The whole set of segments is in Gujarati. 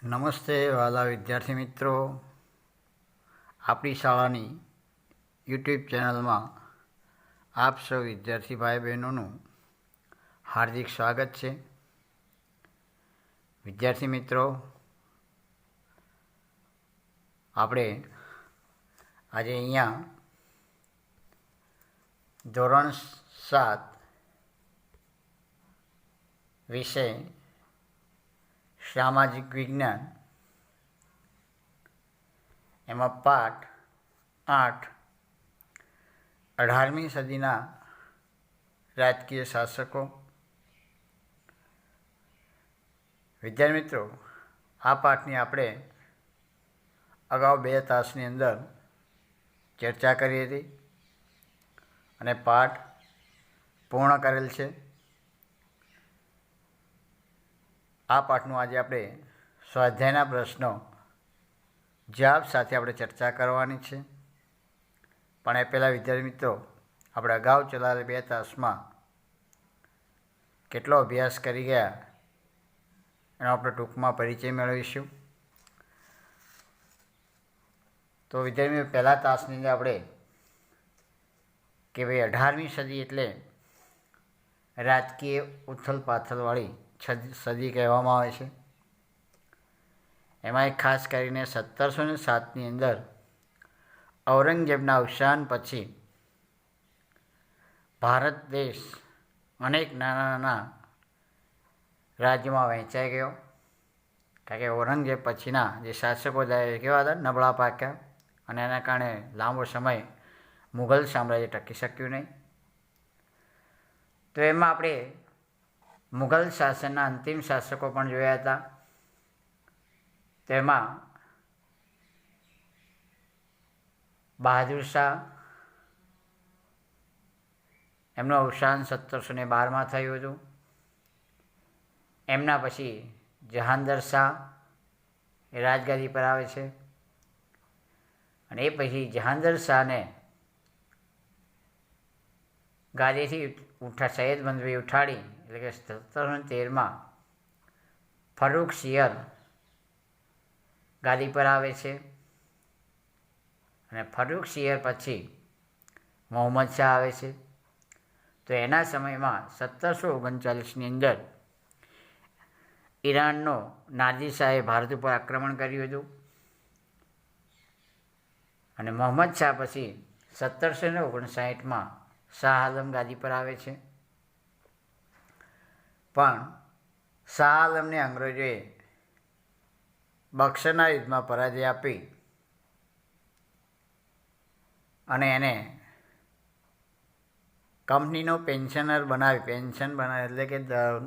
નમસ્તે વાલા વિદ્યાર્થી મિત્રો, આપણી શાળાની યુટ્યુબ ચેનલમાં આપ સૌ વિદ્યાર્થી ભાઈ બહેનોનું હાર્દિક સ્વાગત છે. વિદ્યાર્થી મિત્રો, આપણે આજે અહીંયા ધોરણ 7 વિષય સામાજિક વિજ્ઞાન એમાં પાઠ 8 18મી સદીના રાજકીય શાસકો. વિદ્યાર્થી મિત્રો, આ પાઠની આપણે અગાઉ 2 તાસની અંદર ચર્ચા કરી હતી અને પાઠ પૂર્ણ કરેલ છે. આ પાઠનું આજે આપણે સ્વાધ્યાયના પ્રશ્નો જવાબ સાથે આપણે ચર્ચા કરવાની છે. પણ એ પહેલાં વિદ્યાર્થી મિત્રો, આપણે અગાઉ ચલાવેલ 2 તાસમાં કેટલો અભ્યાસ કરી ગયા એનો આપણે ટૂંકમાં પરિચય મેળવીશું. તો વિદ્યાર્થી મિત્રો, પહેલા તાસની અંદર આપણે કે ભાઈ 18મી સદી એટલે રાજકીય ઉથલ પાથલવાળી સદી કહેવામાં આવે છે. એમાં ખાસ કરીને 1707ની અંદર ઔરંગઝેબના અવસાન પછી ભારત દેશ અનેક નાના નાના રાજ્યોમાં વહેંચાઈ ગયો. કારણ કે ઔરંગઝેબ પછીના જે શાસકો કેવા હતા, નબળા પાક્યા અને એના કારણે લાંબો સમય મુઘલ સામ્રાજ્ય ટકી શક્યું નહીં. તો એમાં આપણે મુઘલ શાસનના અંતિમ શાસકો પણ જોયા હતા. તેમાં બહાદુર શાહ, એમનું અવસાન 1712માં થયું હતું. એમના પછી જહાંગીર શાહ એ રાજગાદી પર આવે છે અને એ પછી જહાંગીર શાહને ગાદીથી સૈયદ બંધવી ઉઠાડી, એટલે કે 1713માં ફર્રુખસિયર ગાદી પર આવે છે અને ફર્રુખસિયર પછી મોહમ્મદ શાહ આવે છે. તો એના સમયમાં 1739ની અંદર ઈરાનનો નાદિર શાહે ભારત ઉપર આક્રમણ કર્યું હતું અને મોહમ્મદ શાહ પછી 1759માં શાહ આલમ ગાદી પર આવે છે. પણ શાહ આલમને અંગ્રેજોએ બક્સરના યુદ્ધમાં પરાજય આપી અને એને કંપનીનો પેન્શનર બનાવી, એટલે કે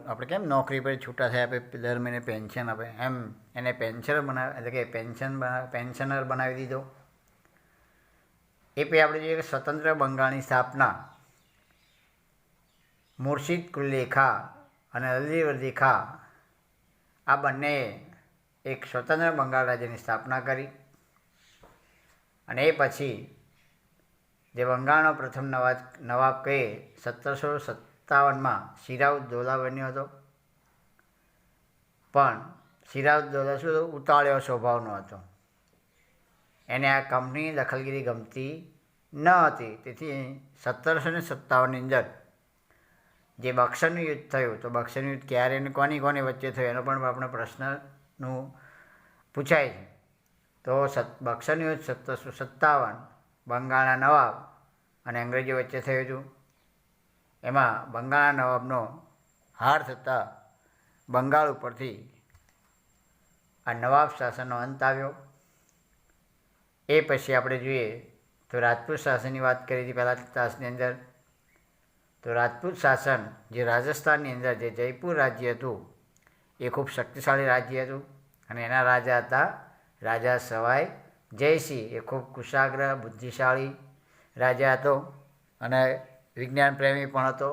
આપણે કેમ નોકરી પર છૂટા થયા આપે દર મહિને પેન્શન આપે, એમ એને પેન્શનર બનાવે, એટલે કે પેન્શનર બનાવી દીધો. એ પછી આપણે જોઈએ કે સ્વતંત્ર બંગાળની સ્થાપના મુર્શિદ કુલી ખાં અને અલીવર્દી ખાં આ બંનેએ એક સ્વતંત્ર બંગાળ રાજ્યની સ્થાપના કરી અને એ પછી જે બંગાળનો પ્રથમ નવાબ કહીએ 1757માં સિરાજઉદ્દૌલા બન્યો હતો. પણ સિરાજઉદ્દૌલા શું ઉતાવળિયો સ્વભાવનો હતો, એને આ કંપનીની દખલગીરી ગમતી ન હતી. તેથી 1757ની અંદર જે બક્સરનું યુદ્ધ થયું, તો બક્સરનું યુદ્ધ ક્યારે અને કોની વચ્ચે થયું એનો પણ આપણે પ્રશ્નનું પૂછાય છે. તો બક્સરનું યુદ્ધ 1757 બંગાળના નવાબ અને અંગ્રેજો વચ્ચે થયું હતું. એમાં બંગાળના નવાબનો હાર થતાં બંગાળ ઉપરથી આ નવાબ શાસનનો અંત આવ્યો. એ પછી આપણે જોઈએ તો રાજપૂત શાસનની વાત કરી હતી પહેલા તાસની અંદર. તો રાજપૂત શાસન જે રાજસ્થાનની અંદર જે જયપુર રાજ્ય હતું એ ખૂબ શક્તિશાળી રાજ્ય હતું અને એના રાજા હતા રાજા સવાઈ જયસિંહ. એ ખૂબ કુશાગ્ર, બુદ્ધિશાળી રાજા હતો અને વિજ્ઞાન પ્રેમી પણ હતો.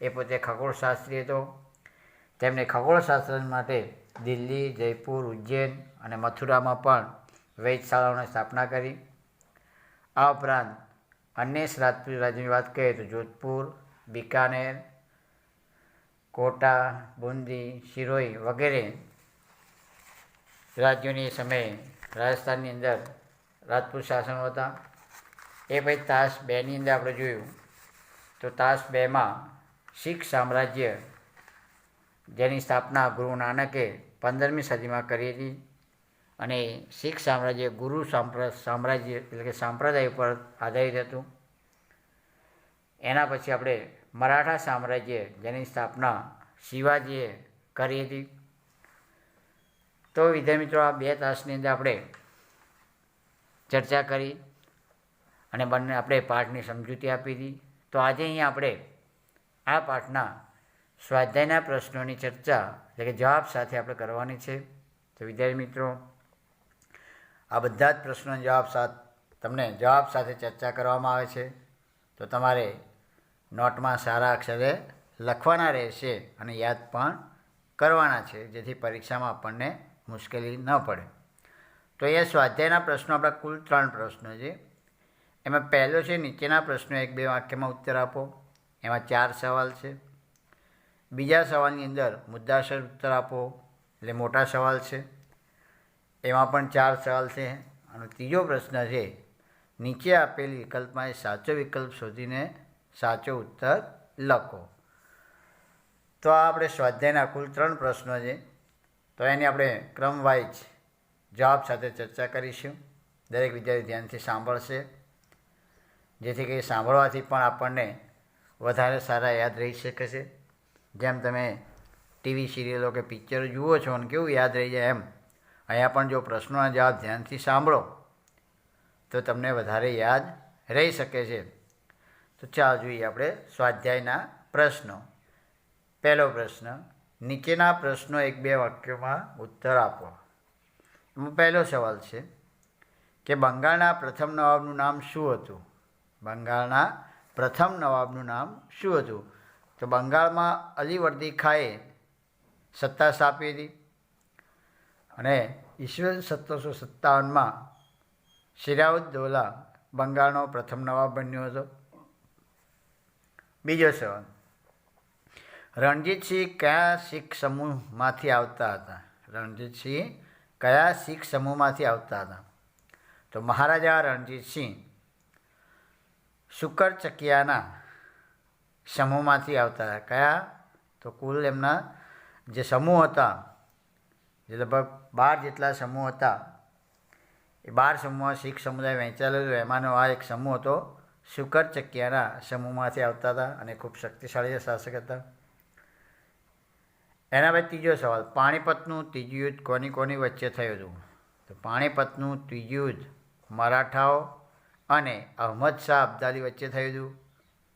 એ પોતે ખગોળશાસ્ત્રી હતો. તેમણે ખગોળશાસ્ત્ર માટે દિલ્હી, જયપુર, ઉજ્જૈન અને મથુરામાં પણ વેધશાળાઓની સ્થાપના કરી. આ ઉપરાંત અન્ય રાજપૂત રાજ્યોની વાત કરીએ તો જોધપુર, બિકાનેર, કોટા, બુંદી, સિરોહી વગેરે રાજ્યોની એ સમયે રાજસ્થાનની અંદર રાજપૂત શાસનો હતા. એ પછી તાસ 2ની અંદર આપણે જોયું તો તાસ 2માં શીખ સામ્રાજ્ય જેની સ્થાપના ગુરુ નાનકે 15મી સદીમાં કરી હતી અને શીખ સામ્રાજ્ય ગુરુ સામ્રાજ્ય એટલે કે સંપ્રદાય ઉપર આધારિત હતું. એના પછી આપણે મરાઠા સામ્રાજ્ય જેની સ્થાપના શિવાજીએ કરી હતી. તો વિદ્યાર્થી મિત્રો, આ 2 તાસની અંદર આપણે ચર્ચા કરી અને બંને આપણે પાઠની સમજૂતી આપી હતી. તો આજે અહીંયા આપણે આ પાઠના સ્વાધ્યાયના પ્રશ્નોની ચર્ચા એટલે કે જવાબ સાથે આપણે કરવાની છે. તો વિદ્યાર્થી મિત્રો, આ બધા જ પ્રશ્નોના જવાબ સાથે ચર્ચા કરવામાં આવે છે. તો તમારે નોટમાં સારા અક્ષરે લખવાના રહેશે અને યાદ પણ કરવાના છે, જેથી પરીક્ષામાં આપણને મુશ્કેલી ન પડે. તો એ સ્વાધ્યાયના પ્રશ્નો આપણા કુલ 3 પ્રશ્નો છે. એમાં પહેલો છે નીચેના પ્રશ્નો 1-2 વાક્યમાં ઉત્તર આપો. એમાં 4 સવાલ છે. બીજા સવાલની અંદર મુદ્દાસર ઉત્તર આપો એટલે મોટા સવાલ છે, એમાં પણ 4 સવાલ છે. અને ત્રીજો પ્રશ્ન છે નીચે આપેલી વિકલ્પમાં સાચો વિકલ્પ શોધીને સાચો ઉત્તર લખો. તો આ આપણે સ્વાધ્યાયના કુલ 3 પ્રશ્નો છે. તો એની આપણે ક્રમવાઇઝ જવાબ સાથે ચર્ચા કરીશું. દરેક વિદ્યાર્થી ધ્યાનથી સાંભળશે, જેથી કે સાંભળવાથી પણ આપણને વધારે સારા યાદ રહી શકે છે. જેમ તમે ટીવી સિરિયલો કે પિક્ચરો જુઓ છો અને કેવું યાદ રહી જાય, એમ અહીંયા પણ જો પ્રશ્નોના જવાબ ધ્યાનથી સાંભળો તો તમને વધારે યાદ રહી શકે છે. તો ચાલો જોઈએ આપણે સ્વાધ્યાયના પ્રશ્નો. પહેલો પ્રશ્ન, નીચેના પ્રશ્નો 1-2 વાક્યોમાં ઉત્તર આપો. એમાં પહેલો સવાલ છે કે બંગાળના પ્રથમ નવાબનું નામ શું હતું? બંગાળના પ્રથમ નવાબનું નામ શું હતું? તો બંગાળમાં અલીવર્દી ખાએ સત્તા સ્થાપી હતી અને ઈસવીસન 1757માં સિરાજઉદ્દૌલા બંગાળનો પ્રથમ નવાબ બન્યો હતો. બીજો સવાલ, રણજીતસિંહ કયા શીખ સમૂહમાંથી આવતા હતા? રણજીતસિંહ કયા શીખ સમૂહમાંથી આવતા હતા? તો મહારાજા રણજીતસિંહ શુકરચકિયાના સમૂહમાંથી આવતા હતા. કયા? તો કુલ એમના જે સમૂહ હતા, જે લગભગ 12 જેટલા સમૂહ હતા, એ 12 સમૂહમાં શીખ સમુદાય વહેંચાયેલો હતો. એમાંનો આ એક સમૂહ હતો, શુકરચકિયાના સમૂહમાંથી આવતા હતા અને ખૂબ શક્તિશાળી શાસક હતા. એના પછી ત્રીજો સવાલ, પાણીપતનું ત્રીજું યુદ્ધ કોની વચ્ચે થયું હતું? તો પાણીપતનું ત્રીજું યુદ્ધ મરાઠાઓ અને અહમદ શાહ અબ્દાલી વચ્ચે થયું હતું.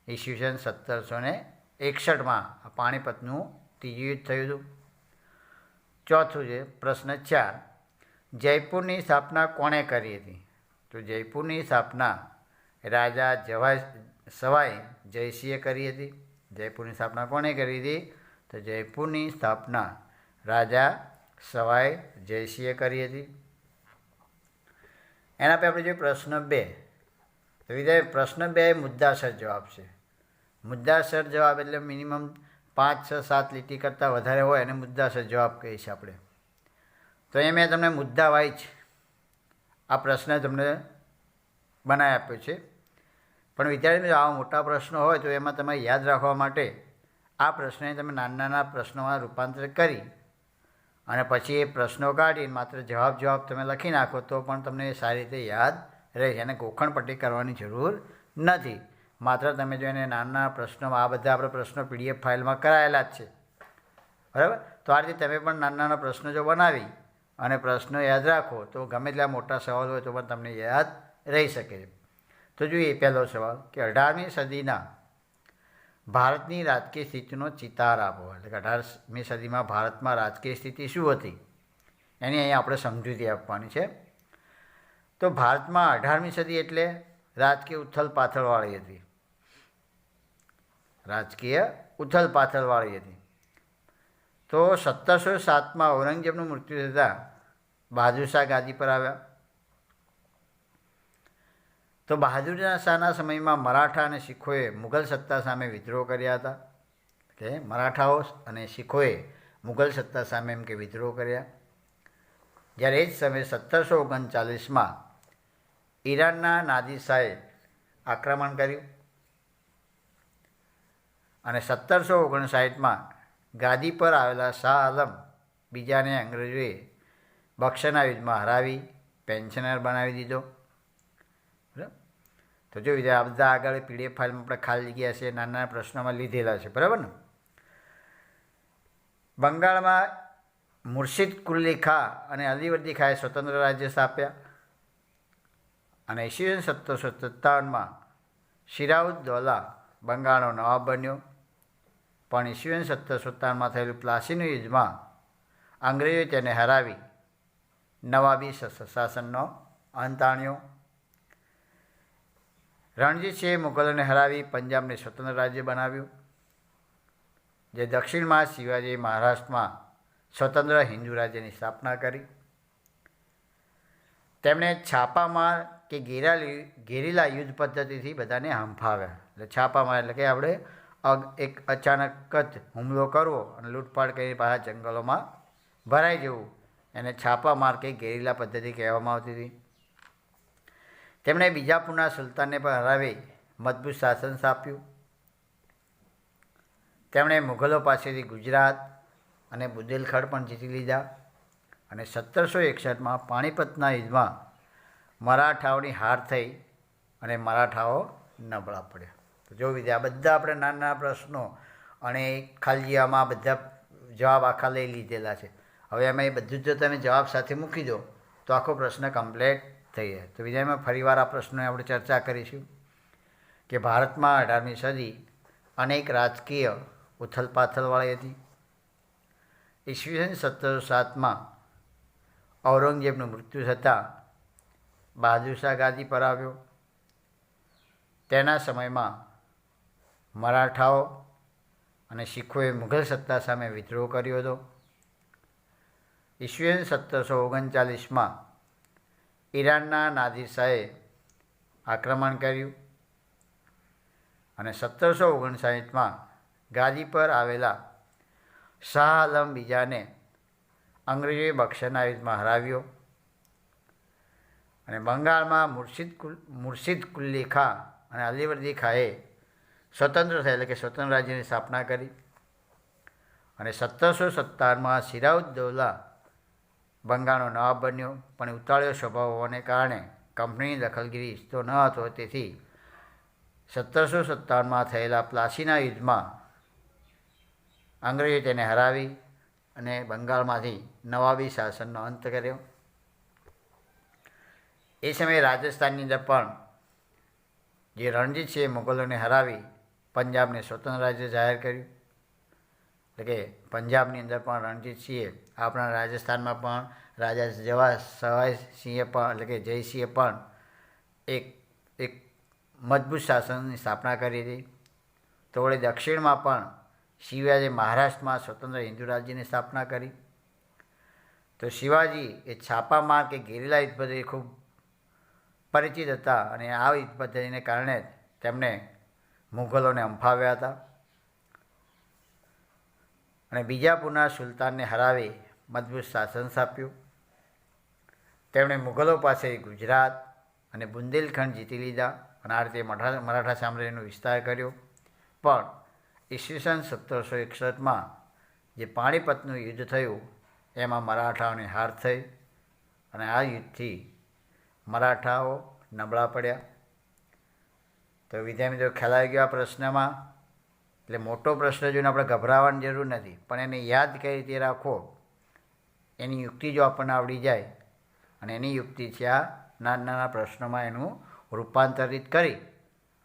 ઈસવીસન 1761માં આ પાણીપતનું ત્રીજું યુદ્ધ થયું હતું. ચોથું છે પ્રશ્ન 4, જયપુરની સ્થાપના કોણે કરી હતી? તો જયપુરની સ્થાપના રાજા સવાઈ જયસિંહે કરી હતી. જયપુરની સ્થાપના કોણે કરી હતી? તો જયપુરની સ્થાપના રાજા સવાઈ જયસિંહે કરી હતી. એના પર આપણે જોઈએ પ્રશ્ન 2. તો વિદ્યાર્થી, પ્રશ્ન 2 એ મુદ્દાસર જવાબ છે. મુદ્દાસર જવાબ એટલે મિનિમમ 5, 6, 7 લીટી કરતાં વધારે હોય અને મુદ્દાસર જવાબ કહીએ છીએ આપણે. તો એ મેં તમને મુદ્દા વાઇઝ આ પ્રશ્ન તમને બનાવી આપ્યો છે. પણ વિદ્યાર્થી મિત્રો, આવા મોટા પ્રશ્નો હોય તો એમાં તમારે યાદ રાખવા માટે આ પ્રશ્નને તમે નાના પ્રશ્નોમાં રૂપાંતરિત કરી અને પછી એ પ્રશ્નો કાઢી માત્ર જવાબ તમે લખી નાખો તો પણ તમને સારી રીતે યાદ રહેશે. એને ગોખણપટ્ટી કરવાની જરૂર નથી. માત્ર તમે જો એને નાના પ્રશ્નોમાં, આ બધા આપણે પ્રશ્નો PDF ફાઇલમાં કરાયેલા જ છે, બરાબર? તો આ રીતે તમે પણ નાના પ્રશ્નો જો બનાવી અને પ્રશ્નો યાદ રાખો તો ગમે તેટલા મોટા સવાલ હોય તો પણ તમને યાદ રહી શકે છે. તો જોઈએ પહેલો સવાલ કે 18મી સદીના ભારતની રાજકીય સ્થિતિનો ચિતાર આપો. એટલે કે 18મી સદીમાં ભારતમાં રાજકીય સ્થિતિ શું હતી એની અહીંયા આપણે સમજૂતી આપવાની છે. તો ભારતમાં 18મી સદી એટલે રાજકીય ઉથલપાથલવાળી હતી. રાજકીય ઉથલપાથલવાળી હતી. તો 1707માં ઔરંગઝેબનું મૃત્યુ થતાં બહાદુર શાહ ગાદી પર આવ્યા. તો બહાદુર શાહના સમયમાં મરાઠા અને શીખોએ મુગલ સત્તા સામે વિદ્રોહ કર્યા હતા. કે મરાઠાઓ અને શીખોએ મુગલ સત્તા સામે એમ કે વિદ્રોહ કર્યા, જ્યારે એ જ સમયે 1739માં ઈરાનના નાદિર શાહે આક્રમણ કર્યું અને 1759માં ગાદી પર આવેલા શાહ આલમ બીજાને અંગ્રેજોએ બક્સરના યુદ્ધમાં હરાવી પેન્શનર બનાવી દીધો. બરાબર, તો જો આ બધા આગળ PDF ફાઇલમાં આપણે ખાલી જગ્યા છે નાના નાના પ્રશ્નોમાં લીધેલા છે. બરાબર ને. બંગાળમાં મુર્શિદ કુલી ખા અને અલીવર્દી ખાએ સ્વતંત્ર રાજ્ય સ્થાપ્યા અને ઈસવીસન 1757માં સિરાઉદ્દૌલા બંગાળનો નવાબ બન્યો. પણ ઈસવીસન 1757માં થયેલું પ્લાસીનું યુદ્ધમાં અંગ્રેજોએ તેને હરાવી નવાબી શાસનનો અંત આણ્યો. રણજીતસિંહે મુગલોને હરાવી પંજાબને સ્વતંત્ર રાજ્ય બનાવ્યું. જે દક્ષિણમાં શિવાજીએ મહારાષ્ટ્રમાં સ્વતંત્ર હિન્દુ રાજ્યની સ્થાપના કરી. તેમણે છાપામાર કે ગેરીલા યુદ્ધ પદ્ધતિથી બધાને હંફાવ્યા. એટલે છાપામાર એટલે કે આપણે એક અચાનક જ હુમલો કરવો અને લૂંટફાટ કરી પાછા જંગલોમાં ભરાઈ જવું, એને છાપામાર કે ગેરીલા પદ્ધતિ કહેવામાં આવતી હતી. તેમણે બીજાપુરના સુલતાનને પણ હરાવી મજબૂત શાસન સ્થાપ્યું. તેમણે મુગલો પાસેથી ગુજરાત અને બુંદેલખંડ પણ જીતી લીધા અને 1761માં પાણીપતના યુદ્ધમાં મરાઠાઓની હાર થઈ અને મરાઠાઓ નબળા પડ્યા. તો જો વિદ્યા બધા આપણે નાના નાના પ્રશ્નો અને ખાલીયામાં બધા જવાબ આખા લઈ લીધેલા છે. હવે એમાં એ બધું જ જો તમે જવાબ સાથે મૂકી દો તો આખો પ્રશ્ન કમ્પ્લીટ થઈ જાય. તો વિદ્યામાં ફરીવાર આ પ્રશ્નોની આપણે ચર્ચા કરીશું કે ભારતમાં 18મી સદી અનેક રાજકીય ઉથલપાથલવાળી હતી. ઈસવીસન 1707માં ઔરંગઝેબનું મૃત્યુ થતાં બહાદુર શાહ ગાદી પર આવ્યો. તેના સમયમાં મરાઠાઓ અને શીખોએ મુઘલ સત્તા સામે વિદ્રોહ કર્યો હતો. ઈસવીસન 1739માં ઈરાનના નાદિર શાહે આક્રમણ કર્યું અને 1759માં ગાદી પર આવેલા શાહ આલમ બીજાને અંગ્રેજોએ બક્સરના યુદ્ધમાં હરાવ્યો અને બંગાળમાં મુર્શિદ કુલી ખા અને અલીવર્દી ખાએ સ્વતંત્ર થયા એટલે કે સ્વતંત્ર રાજ્યની સ્થાપના કરી અને 1757માં સિરાઉદ્દૌલા બંગાળનો નવાબ બન્યો. પણ ઉતાળ્યો સ્વભાવ હોવાને કારણે કંપનીની દખલગીરી ઈચ્છતો ન હતો. તેથી 1757માં થયેલા પ્લાસીના યુદ્ધમાં અંગ્રેજોએ તેને હરાવી અને બંગાળમાંથી નવાબી શાસનનો અંત કર્યો. એ સમયે રાજસ્થાનની અંદર પણ જે રણજીતસિંહે મુગલોને હરાવી પંજાબને સ્વતંત્ર રાજ્ય જાહેર કર્યું. એટલે કે પંજાબની અંદર પણ રણજીતસિંહે, આપણા રાજસ્થાનમાં પણ રાજા સવાઈસિંહે પણ એટલે કે જયસિંહે પણ એક મજબૂત શાસનની સ્થાપના કરી હતી. તો વળી દક્ષિણમાં પણ શિવાજીએ મહારાષ્ટ્રમાં સ્વતંત્ર હિન્દુ રાજ્યની સ્થાપના કરી. તો શિવાજી એ છાપામાર કે ગેરીલા યુદ્ધ પદ્ધતિ ખૂબ પરિચિત હતા અને આ યુદ્ધ પદ્ધતિને કારણે તેમણે મુગલોને હંફાવ્યા હતા અને બીજાપુરના સુલતાનને હરાવી મજબૂત શાસન સ્થાપ્યું. તેમણે મુગલો પાસે ગુજરાત અને બુંદેલખંડ જીતી લીધા અને આ રીતે મરાઠા સામ્રાજ્યનો વિસ્તાર કર્યો. પણ ઈસવીસન 1761માં જે પાણીપતનું યુદ્ધ થયું એમાં મરાઠાઓની હાર થઈ અને આ યુદ્ધથી મરાઠાઓ નબળા પડ્યા. તો વિદ્યાર્થી મિત્રો ખ્યાલ આવી ગયો આ પ્રશ્નમાં. એટલે મોટો પ્રશ્ન જોઈને આપણે ગભરાવાની જરૂર નથી, પણ એને યાદ કઈ રીતે રાખવો એની યુક્તિ જો આપણને આવડી જાય અને એની યુક્તિથી આ નાના નાના પ્રશ્નોમાં એનું રૂપાંતરિત કરી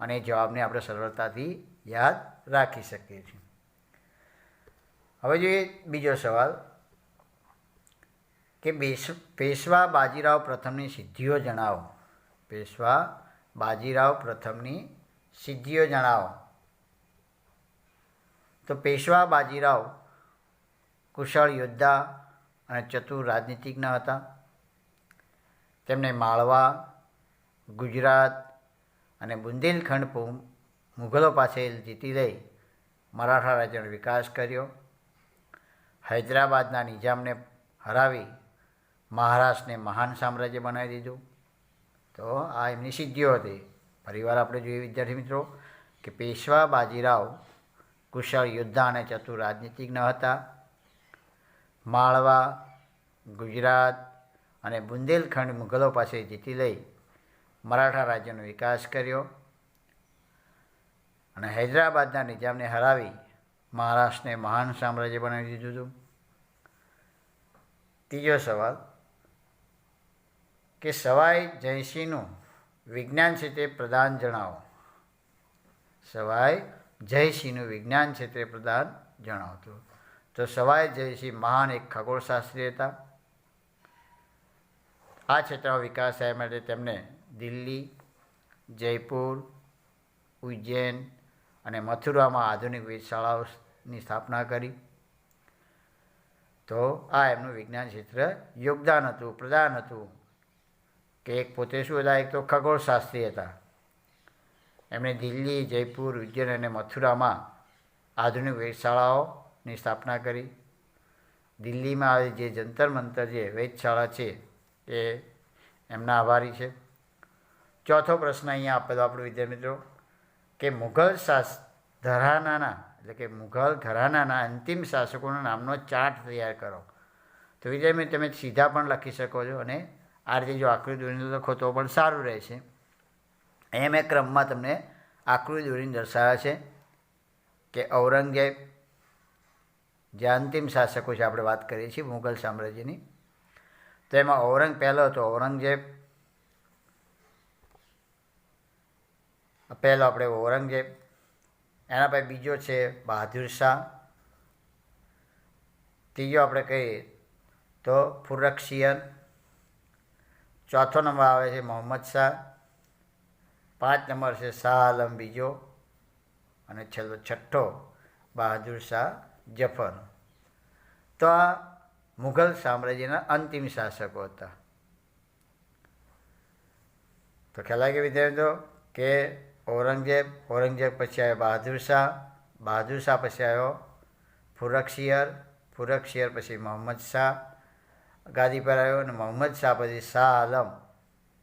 અને એ જવાબને આપણે સરળતાથી યાદ રાખી શકીએ છીએ. હવે જોઈએ બીજો સવાલ કે પેશવા બાજીરાવ પ્રથમની સિદ્ધિઓ જણાવો. પેશવા બાજીરાવ પ્રથમની સિદ્ધિઓ જણાવો. તો પેશવા બાજીરાવ કુશળ યોદ્ધા અને ચતુર રાજનીતિજ્ઞ હતા. તેમણે માળવા, ગુજરાત અને બુંદેલખંડ મુગલો પાસે જીતી લઈ મરાઠા રાજ્યનો વિકાસ કર્યો. હૈદરાબાદના નિઝામને હરાવી મહારાષ્ટ્રને મહાન સામ્રાજ્ય બનાવી દીધું. તો આ એમની સિદ્ધિઓ હતી. ફરીવાર આપણે જોઈએ વિદ્યાર્થી મિત્રો કે પેશવા બાજીરાવ કુશળ યોદ્ધા અને ચતુર રાજનીતિજ્ઞ હતા. માળવા, ગુજરાત અને બુંદેલખંડ મુઘલો પાસે જીતી લઈ મરાઠા રાજ્યનો વિકાસ કર્યો અને હૈદરાબાદના નિજામને હરાવી મહારાષ્ટ્રને મહાન સામ્રાજ્ય બનાવી દીધું હતું. ત્રીજો સવાલ કે સવાઈ જયસિંહનું વિજ્ઞાન ક્ષેત્રે પ્રદાન જણાવો. સવાઈ જયસિંહનું વિજ્ઞાન ક્ષેત્રે પ્રદાન જણાવતું. તો સવાઈ જયસિંહ મહાન એક ખગોળશાસ્ત્રી હતા. આ ક્ષેત્રનો વિકાસ થયા માટે તેમણે દિલ્હી, જયપુર, ઉજ્જૈન અને મથુરામાં આધુનિક વેધશાળાઓની સ્થાપના કરી. તો આ એમનું વિજ્ઞાન ક્ષેત્ર યોગદાન હતું, પ્રદાન હતું કે એક પોતે શું હતા, એક તો ખગોળશાસ્ત્રી હતા. એમણે દિલ્હી, જયપુર, ઉજ્જૈન અને મથુરામાં આધુનિક વેધશાળાઓની સ્થાપના કરી. દિલ્હીમાં આવેલી જે જંતર મંતર જે વેધશાળા છે એ એમના આભારી છે. ચોથો પ્રશ્ન અહીંયા આપેલો આપણો વિદ્યાર્થી મિત્રો કે મુઘલ ઘરાનાના એટલે કે મુઘલ ઘરાનાના અંતિમ શાસકોના નામનો ચાર્ટ તૈયાર કરો. તો વિદ્યાર્થી મિત્રો તમે સીધા પણ લખી શકો છો અને આ રીતે જો આકૃતિ દોરીને લખો તો પણ સારું રહેશે. અહીંયા મેં ક્રમમાં તમને આકૃતિ દોરીને દર્શાવ્યા છે કે ઔરંગઝેબ જે અંતિમ શાસકો છે, આપણે વાત કરીએ છીએ મુઘલ સામ્રાજ્યની, તો એમાં પહેલો હતો ઔરંગઝેબ. પહેલો આપણે ઔરંગઝેબ, એના પછી બીજો છે બહાદુર શાહ, ત્રીજો આપણે કહીએ તો ફુરખશીયર, ચોથો નંબર આવે છે મોહમ્મદ શાહ, 5 નંબર છે શાહ આલમ બીજો અને છઠ્ઠો બહાદુર શાહ જફર. તો આ મુઘલ સામ્રાજ્યના અંતિમ શાસકો હતા. તો ખ્યાલ આવી ગયો વિદ્યાર્થીઓ કે ઔરંગઝેબ પછી આવ્યો બહાદુર શાહ પછી આવ્યો ફુરખશીયર પછી મોહમ્મદ શાહ ગાદી પર આવ્યો અને મોહમ્મદ શાહ પછી શાહ આલમ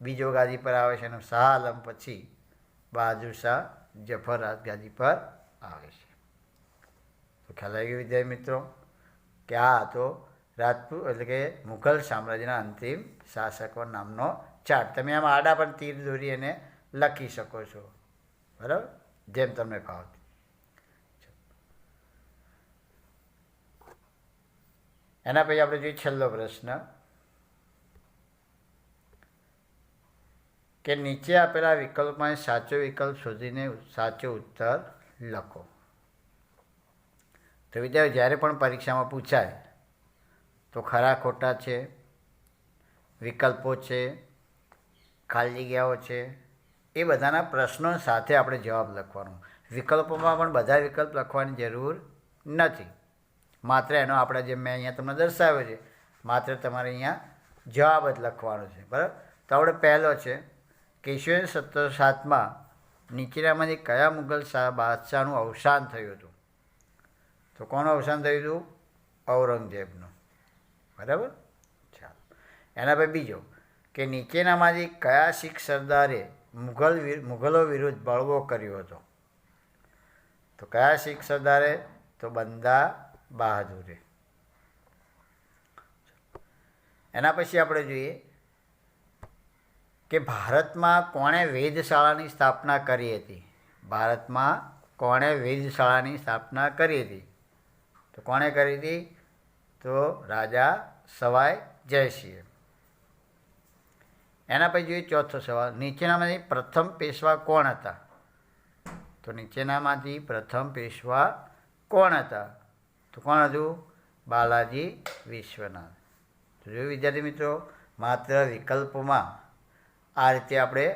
બીજો ગાદી પર આવે છે અને શાહ આલમ પછી બહાદુર શાહ જફર ગાદી પર આવે છે. તો ખ્યાલ આવી ગયો વિદ્યાર્થી મિત્રો કે આ તો રાજપૂત એટલે કે મુઘલ સામ્રાજ્યના અંતિમ શાસકો નામનો ચાર્ટ. તમે આમાં આડા પણ તીર દોરી અને લખી શકો છો, બરાબર, જેમ તમને ફાવતું. એના પછી આપણે જોઈએ છેલ્લો પ્રશ્ન કે નીચે આપેલા વિકલ્પમાં સાચો વિકલ્પ શોધીને સાચો ઉત્તર લખો. તો વિદ્યાર્થીઓ જ્યારે પણ પરીક્ષામાં પૂછાય તો ખરા ખોટા છે, વિકલ્પો છે, ખાલી જગ્યાઓ છે, એ બધાના પ્રશ્નો સાથે આપણે જવાબ લખવાનો. વિકલ્પોમાં પણ બધા વિકલ્પ લખવાની જરૂર નથી. માત્ર એનો આપણે જે મેં અહીંયા તમને દર્શાવ્યો છે, માત્ર તમારે અહીંયા જવાબ જ લખવાનો છે, બરાબર. તો આપણે પહેલો છે કે ઈસવીસન 1707માં નીચેનામાંથી કયા મુઘલ બાદશાહનું અવસાન થયું હતું? તો કોનું અવસાન થયું હતું? ઔરંગઝેબનું, બરાબર. ચાલો, એના પછી બીજો કે નીચેનામાંથી કયા શીખ સરદારે મુઘલો વિરુદ્ધ બળવો કર્યો હતો? તો કયા શીખ સરદારે? તો બંદા બહાદુરે. એના પછી આપણે જોઈએ કે ભારતમાં કોણે વેધશાળાની સ્થાપના કરી હતી? ભારતમાં કોણે વેધશાળાની સ્થાપના કરી હતી? તો કોણે કરી હતી? તો રાજા સવાઈ જયસિંહે. એના પછી જોઈએ ચોથો સવાલ, નીચેનામાંથી પ્રથમ પેશવા કોણ હતા? તો નીચેનામાંથી પ્રથમ પેશવા કોણ હતા? તો કોણ હતું? બાલાજી વિશ્વનાથ. તો જોયું વિદ્યાર્થી મિત્રો, માત્ર વિકલ્પોમાં આ રીતે આપણે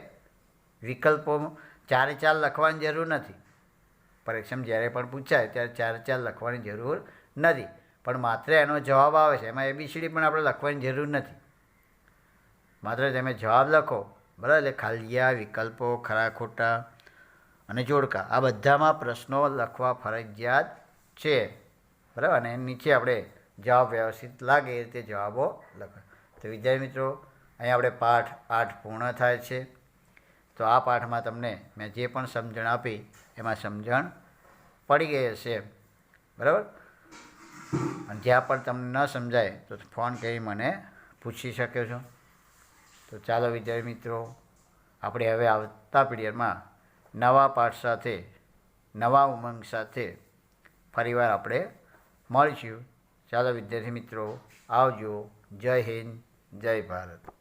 વિકલ્પો 4 લખવાની જરૂર નથી. પરીક્ષામાં જ્યારે પણ પૂછાય ત્યારે 4 લખવાની જરૂર નથી, પણ માત્ર એનો જવાબ આવે છે એમાં ABCD પણ આપણે લખવાની જરૂર નથી. માત્ર તમે જવાબ લખો, બરાબર. એટલે ખાલીયા, વિકલ્પો, ખરા ખોટા અને જોડકા આ બધામાં પ્રશ્નો લખવા ફરજિયાત છે, બરાબર. અને નીચે આપણે જવાબ વ્યવસ્થિત લાગે એ રીતે જવાબો લખો. તો તો વિદ્યાર્થી મિત્રો, અહીં આપણે પાઠ 8 પૂર્ણ થાય છે. તો આ પાઠમાં તમને મેં જે પણ સમજણ આપી એમાં સમજણ પડી ગઈ હશે, બરાબર. અને જ્યાં પણ તમને ન સમજાય તો ફોન કરી મને પૂછી શકો છો. તો ચાલો વિદ્યાર્થી મિત્રો, આપણે હવે આવતા પીરિયડમાં નવા પાઠ સાથે, નવા ઉમંગ સાથે ફરીવાર આપણે મળીશું. ચાલો વિદ્યાર્થી મિત્રો, આવજો. જય હિન્દ, જય ભારત.